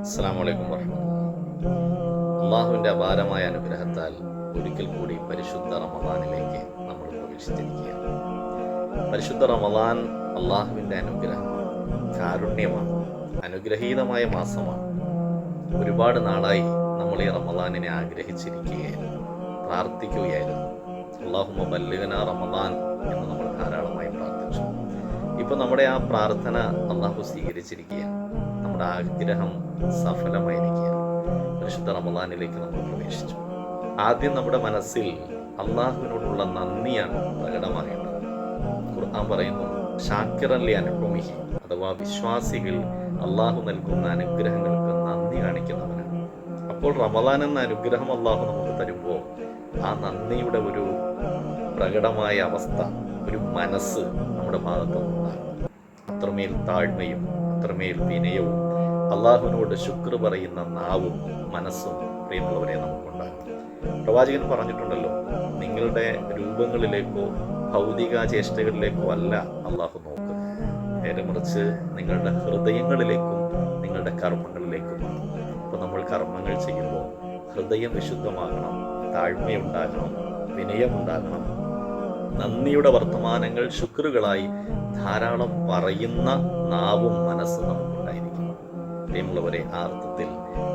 അസ്സലാമു അലൈക്കും വറഹ്മത്തുള്ളാഹി. അള്ളാഹുവിൻ്റെ അപാരമായ അനുഗ്രഹത്താൽ ഒരിക്കൽ കൂടി പരിശുദ്ധ റമദാനിലേക്ക് നമ്മൾ പ്രവേശിച്ചിരിക്കുകയാണ്. പരിശുദ്ധ റമദാൻ അള്ളാഹുവിൻ്റെ അനുഗ്രഹമാണ്, കാരുണ്യമാണ്, അനുഗ്രഹീതമായ മാസമാണ്. ഒരുപാട് നാളായി നമ്മൾ ഈ റമദാനിനെ ആഗ്രഹിച്ചിരിക്കുകയായിരുന്നു, പ്രാർത്ഥിക്കുകയായിരുന്നു. അല്ലാഹുമ്മ ബല്ലിഗ്നാ റമദാൻ എന്ന് നമ്മൾ ധാരാളമായി പ്രാർത്ഥിച്ചു. ഇപ്പം നമ്മുടെ ആ പ്രാർത്ഥന അള്ളാഹു സ്വീകരിച്ചിരിക്കുകയാണ്. നമ്മുടെ ആഗ്രഹം സഫലമായിരിക്കുകയാണ്. പരിശുദ്ധ റമദാനിലേക്ക് നമ്മൾ പ്രവേശിച്ചു. ആദ്യം നമ്മുടെ മനസ്സിൽ അള്ളാഹുവിനോടുള്ള നന്ദിയാണ് പ്രകടമാകേണ്ടത്. ഖുർആൻ പറയുന്നു, ഷാക്കിറൻ ലി അൻഉമിഹി, അഥവാ വിശ്വാസികൾ അള്ളാഹു നൽകുന്ന അനുഗ്രഹങ്ങൾക്ക് നന്ദി കാണിക്കുന്നവനാണ്. അപ്പോൾ റമദാൻ എന്ന അനുഗ്രഹം അള്ളാഹു നമുക്ക് തരുമ്പോൾ ആ നന്ദിയുടെ ഒരു പ്രകടമായ അവസ്ഥ, ഒരു മനസ്സ് നമ്മുടെ ഭാഗത്തുനിന്നുണ്ടാകും. അത്രമേൽ താഴ്മയും അത്രമേൽ വിനയവും അള്ളാഹുവിനോട് ശുക്ർ പറയുന്ന നാവും മനസ്സും പ്രിയമുള്ളവരെ നമുക്കുണ്ടാകും. പ്രവാചകൻ പറഞ്ഞിട്ടുണ്ടല്ലോ, നിങ്ങളുടെ രൂപങ്ങളിലേക്കോ ഭൗതിക ചേഷ്ടകളിലേക്കോ അല്ല അള്ളാഹു നോക്കുന്നത്, നേരെ മറിച്ച് നിങ്ങളുടെ ഹൃദയങ്ങളിലേക്കും നിങ്ങളുടെ കർമ്മങ്ങളിലേക്കുമാണ്. അപ്പോൾ നമ്മൾ കർമ്മങ്ങൾ ചെയ്യുമ്പോൾ ഹൃദയം വിശുദ്ധമാകണം, താഴ്മയുണ്ടാകണം, വിനയമുണ്ടാകണം, നന്ദിയുടെ വർത്തമാനങ്ങൾ ശുക്രുകളായി ധാരാളം പറയുന്ന നാവും മനസ്സും നമുക്കുണ്ടായിരിക്കും. പ്രിയമുള്ളവരെ, ആ അർത്ഥത്തിൽ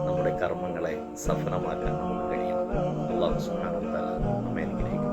നമ്മുടെ കർമ്മങ്ങളെ സഫലമാക്കാൻ നമുക്ക് കഴിയണം. അല്ലാഹു സുബ്ഹാനഹു വ തആല നമ്മെ അനുഗ്രഹിക്കട്ടെ.